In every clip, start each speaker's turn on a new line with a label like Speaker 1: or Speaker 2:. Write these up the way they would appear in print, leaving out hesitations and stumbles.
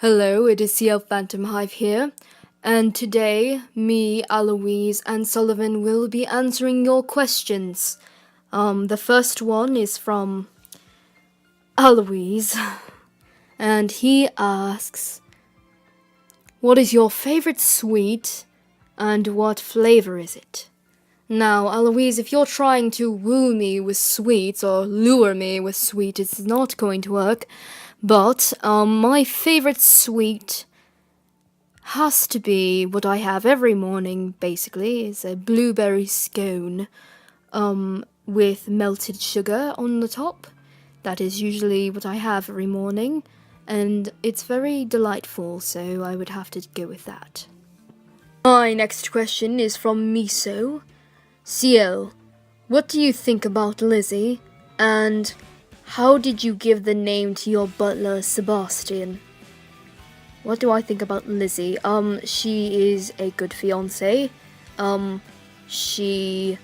Speaker 1: Hello, it is Ciel Phantom Hive here, and today me, Alois, and Sullivan will be answering your questions. The first one is from Alois, and he asks, what is your favorite sweet, and what flavor is it? Now, Alois, if you're trying to woo me with sweets or lure me with sweet, it's not going to work. But my favorite sweet has to be what I have every morning, basically, is a blueberry scone with melted sugar on the top. That is usually what I have every morning, and it's very delightful, so I would have to go with that. My next question is from Miso. Ciel, what do you think about Lizzie, and how did you give the name to your butler, Sebastian? What do I think about Lizzie? She is a good fiancée. She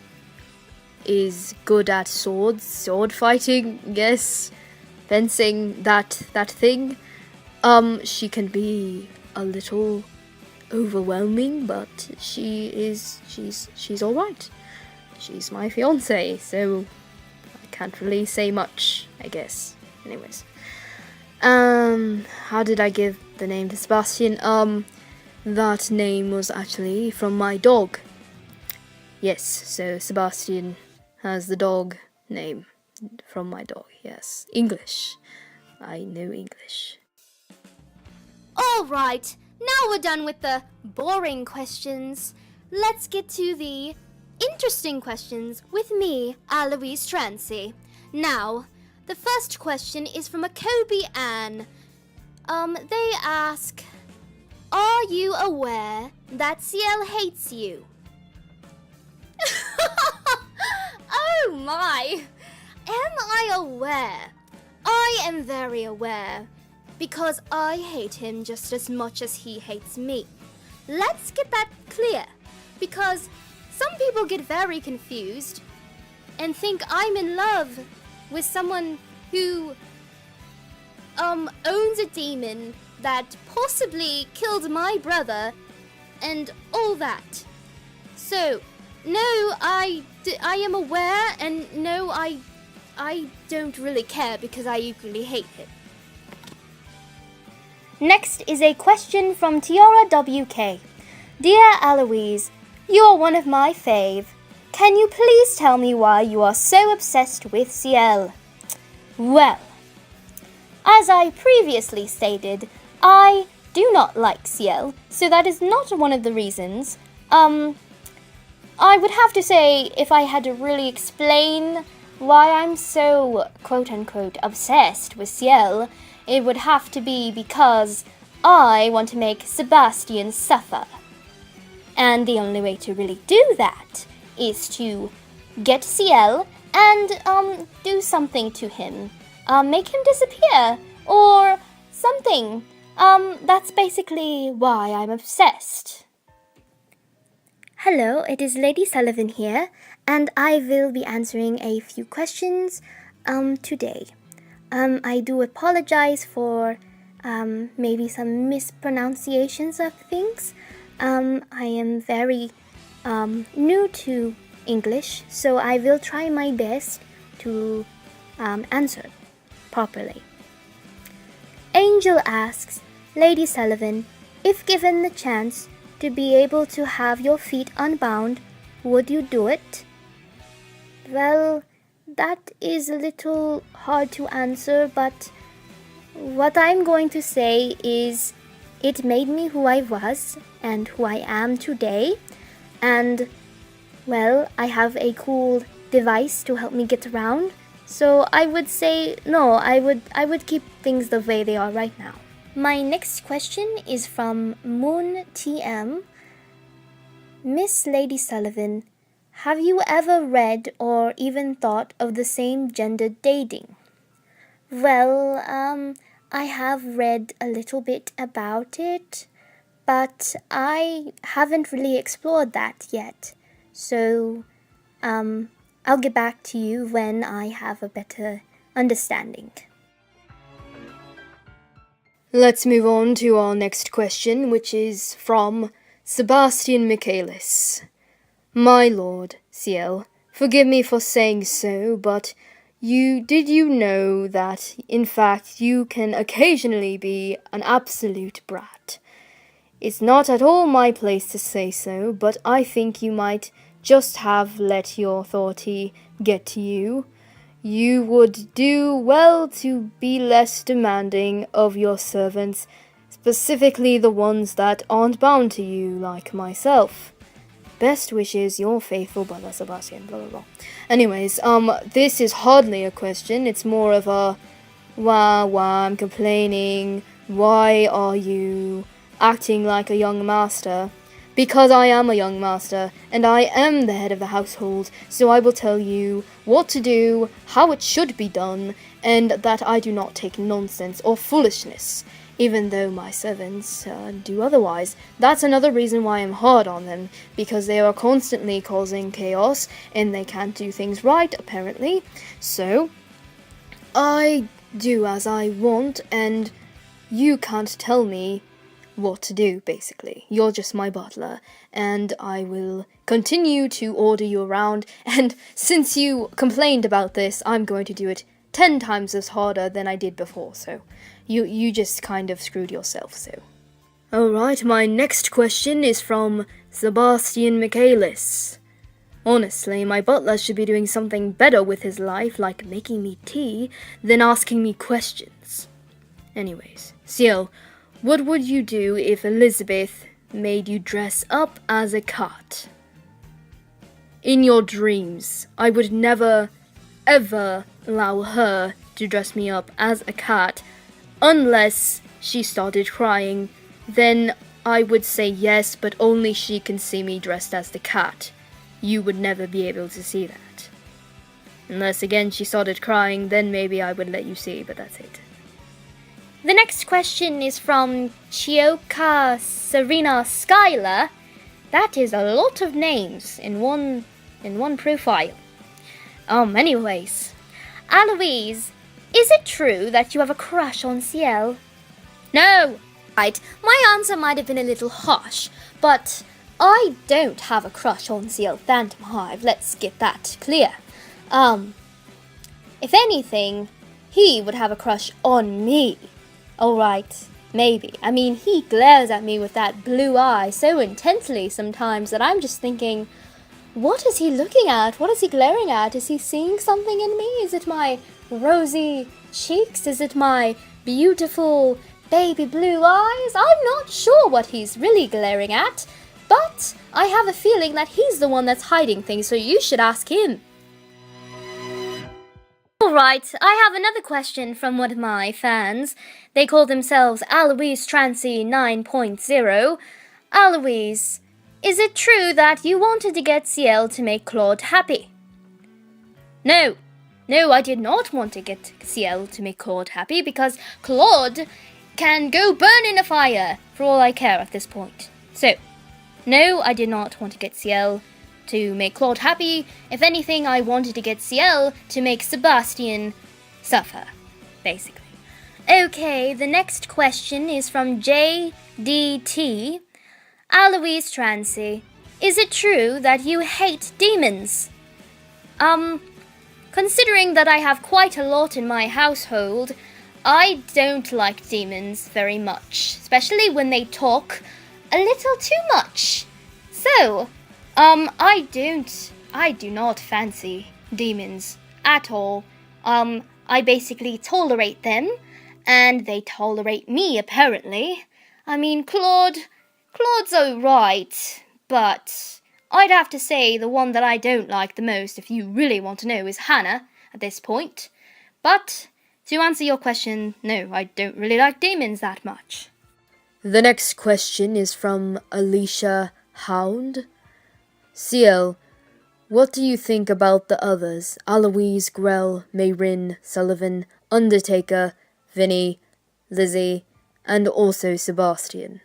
Speaker 1: is good at sword fighting, yes, fencing, that thing. She can be a little overwhelming, but she's all right. She's my fiancée, so I can't really say much, I guess. Anyways. How did I give the name to Sebastian? That name was actually from my dog. Yes, so Sebastian has the dog name from my dog, yes. English. I know English.
Speaker 2: Alright, now we're done with the boring questions. Let's get to the interesting questions with me, Alois Trancy. Now, the first question is from a Kobe Ann. They ask, are you aware that Ciel hates you? Oh my! Am I aware? I am very aware, because I hate him just as much as he hates me. Let's get that clear, because some people get very confused and think I'm in love with someone who owns a demon that possibly killed my brother and all that. So, no, I am aware, and no, I don't really care because I equally hate him. Next is a question from Tiara WK. Dear Alois, you are one of my fave. Can you please tell me why you are so obsessed with Ciel? Well, as I previously stated, I do not like Ciel, so that is not one of the reasons. I would have to say, if I had to really explain why I'm so quote-unquote obsessed with Ciel, it would have to be because I want to make Sebastian suffer. And the only way to really do that is to get Ciel and do something to him. Make him disappear or something. That's basically why I'm obsessed. Hello, it is Lady Sullivan here, and I will be answering a few questions today. I do apologize for maybe some mispronunciations of things. I am very new to English, so I will try my best to answer properly. Angel asks, Lady Sullivan, if given the chance to be able to have your feet unbound, would you do it? Well, that is a little hard to answer, but what I'm going to say is it made me who I was and who I am today, and well, I have a cool device to help me get around, so I would say no, I would keep things the way they are right now. My next question is from Moon TM. Miss Lady Sullivan, have you ever read or even thought of the same-gender dating? Well, I have read a little bit about it, but I haven't really explored that yet. So, I'll get back to you when I have a better understanding.
Speaker 1: Let's move on to our next question, which is from Sebastian Michaelis. My lord, Ciel, forgive me for saying so, but did you know that, in fact, you can occasionally be an absolute brat? It's not at all my place to say so, but I think you might just have let your authority get to you. You would do well to be less demanding of your servants, specifically the ones that aren't bound to you, like myself. Best wishes, your faithful brother Sebastian, blah blah blah. Anyways, this is hardly a question, it's more of a wah, I'm complaining, why are you acting like a young master? Because I am a young master, and I am the head of the household, so I will tell you what to do, how it should be done, and that I do not take nonsense or foolishness, even though my servants do otherwise. That's another reason why I'm hard on them, because they are constantly causing chaos, and they can't do things right, apparently. So, I do as I want, and you can't tell me what to do, basically. You're just my butler, and I will continue to order you around, and since you complained about this, I'm going to do it 10 times as harder than I did before, so you just kind of screwed yourself, so. Alright, my next question is from Sebastian Michaelis. Honestly, my butler should be doing something better with his life, like making me tea, than asking me questions. Anyways, Ciel, what would you do if Elizabeth made you dress up as a cat? In your dreams, I would never, ever allow her to dress me up as a cat unless she started crying. Then I would say yes, but only she can see me dressed as the cat. You would never be able to see that. Unless again she started crying, then maybe I would let you see, but that's it.
Speaker 2: The next question is from Chioka Serena Skylar. That is a lot of names in one profile. Anyways. Alois, is it true that you have a crush on Ciel? No! Right, my answer might have been a little harsh, but I don't have a crush on Ciel Phantom Hive, let's get that clear. If anything, he would have a crush on me. Alright, maybe. I mean, he glares at me with that blue eye so intensely sometimes that I'm just thinking, what is he looking at? What is he glaring at? Is he seeing something in me? Is it my rosy cheeks? Is it my beautiful baby blue eyes? I'm not sure what he's really glaring at, but I have a feeling that he's the one that's hiding things, so you should ask him. Alright, I have another question from one of my fans. They call themselves Alois Trancy 9.0. Alois, is it true that you wanted to get Ciel to make Claude happy? No, I did not want to get Ciel to make Claude happy because Claude can go burn in a fire for all I care at this point. So, no, I did not want to get Ciel to make Claude happy. If anything, I wanted to get Ciel to make Sebastian suffer, basically. Okay, the next question is from JDT. Alois Trancy, is it true that you hate demons? Considering that I have quite a lot in my household, I don't like demons very much, especially when they talk a little too much. So, I do not fancy demons at all. I basically tolerate them, and they tolerate me, apparently. I mean, Claude's alright, but I'd have to say the one that I don't like the most, if you really want to know, is Hannah at this point. But to answer your question, no, I don't really like demons that much.
Speaker 1: The next question is from Alicia Hound. Ciel, what do you think about the others? Alois, Grell, Mayrin, Sullivan, Undertaker, Vinny, Lizzie, and also Sebastian.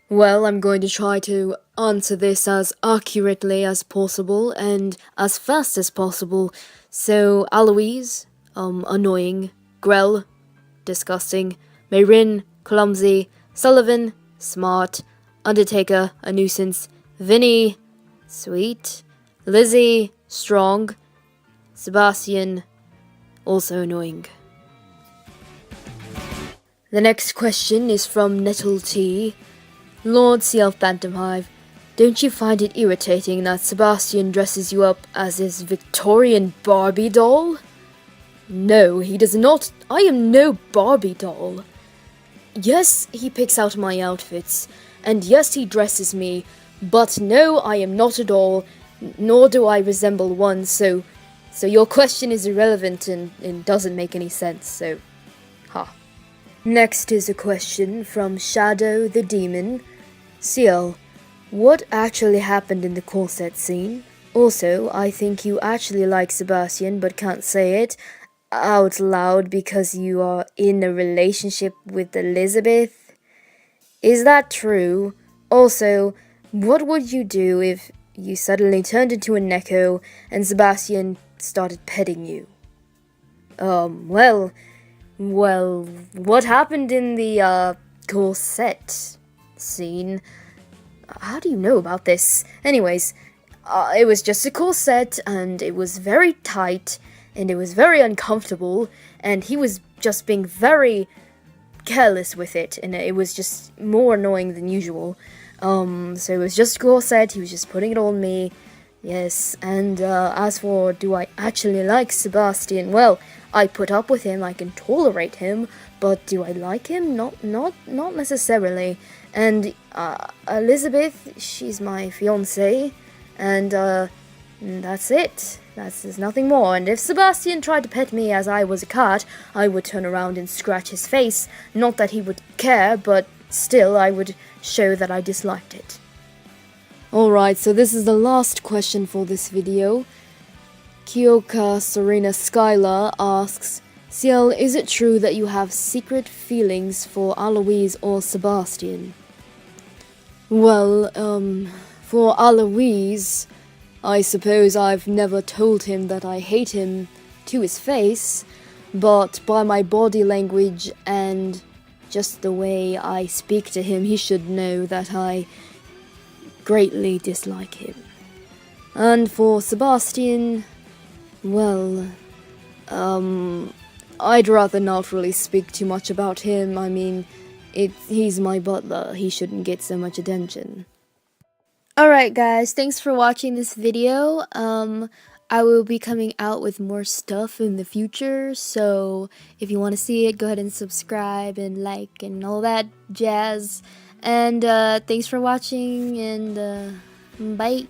Speaker 1: Well, I'm going to try to answer this as accurately as possible and as fast as possible. So, Alois, annoying. Grell, disgusting. Mayrin, clumsy, Sullivan, smart, Undertaker, a nuisance, Vinny, sweet, Lizzie, strong, Sebastian, also annoying. The next question is from Nettle T. Lord Ciel Phantom Hive, don't you find it irritating that Sebastian dresses you up as his Victorian Barbie doll? No, he does not. I am no Barbie doll. Yes, he picks out my outfits, and yes, he dresses me, but no, I am not a doll, nor do I resemble one, so your question is irrelevant and doesn't make any sense, so, ha. Next is a question from Shadow the Demon. Ciel, what actually happened in the corset scene? Also, I think you actually like Sebastian but can't say it out loud because you are in a relationship with Elizabeth. Is that true? Also, what would you do if you suddenly turned into a Neko and Sebastian started petting you? Well, what happened in the, corset scene? How do you know about this? Anyways, it was just a corset, and it was very tight, and it was very uncomfortable, and he was just being very careless with it, and it was just more annoying than usual. So it was just a corset, he was just putting it on me. Yes, and as for do I actually like Sebastian, well, I put up with him, I can tolerate him, but do I like him? Not necessarily. And Elizabeth, she's my fiancée, and that's it. There's nothing more. And if Sebastian tried to pet me as I was a cat, I would turn around and scratch his face. Not that he would care, but still I would show that I disliked it. Alright, so this is the last question for this video. Kyoka Serena Skylar asks, Ciel, is it true that you have secret feelings for Alois or Sebastian? Well, for Alois, I suppose I've never told him that I hate him to his face, but by my body language and just the way I speak to him, he should know that I greatly dislike him. And for Sebastian, well, I'd rather not really speak too much about him. I mean, he's my butler, he shouldn't get so much attention. Alright guys, thanks for watching this video. I will be coming out with more stuff in the future, so if you want to see it, go ahead and subscribe and like and all that jazz. And thanks for watching, and bye.